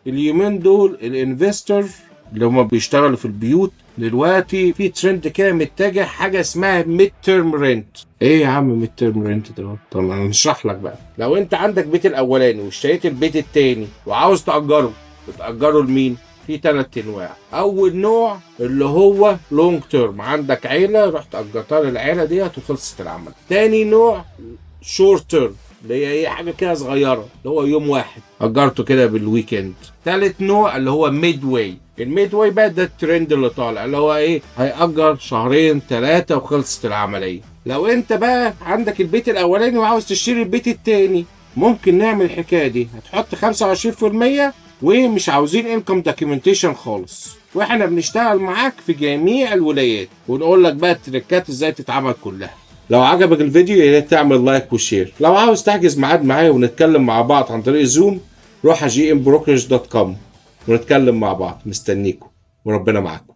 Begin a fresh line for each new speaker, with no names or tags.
اليومين دول الانفستور اللي هم بيشتغلوا في البيوت دلوقتي في ترند كده متجه حاجه اسمها ميد تيرم رينت. ايه يا عم ميد تيرم رينت ده؟ طب انا هشرح لك بقى. لو انت عندك بيت الاولاني واشتريت البيت التاني وعاوز تأجره، بتأجره لمين؟ في 3 انواع. اول نوع اللي هو لونج تيرم، عندك عيله رحت اجرتها للعيله ديت وخلصت العمل. تاني نوع شورت تيرم، اللي هي ايه، حاجه كده صغيره، اللي هو يوم واحد اجرته كده بالويكند. تالت نوع اللي هو ميد واي. الميد واي بقى ده الترند اللي طالع، اللي هو ايه، هيأجر 2-3 شهور وخلصت العمليه. لو انت بقى عندك البيت الاولاني وعاوز تشتري البيت التاني، ممكن نعمل الحكايه دي. هتحط 25% ومش عاوزين انكم دوكيومنتيشن خالص، واحنا بنشتغل معاك في جميع الولايات ونقول لك بقى التريكات ازاي تتعمل كلها. لو عجبك الفيديو يا ريت تعمل لايك وشير. لو عاوز تحجز ميعاد معايا ونتكلم مع بعض عن طريق زوم، روح على gmbrokerage.com ونتكلم مع بعض. مستنيكم وربنا معاكم.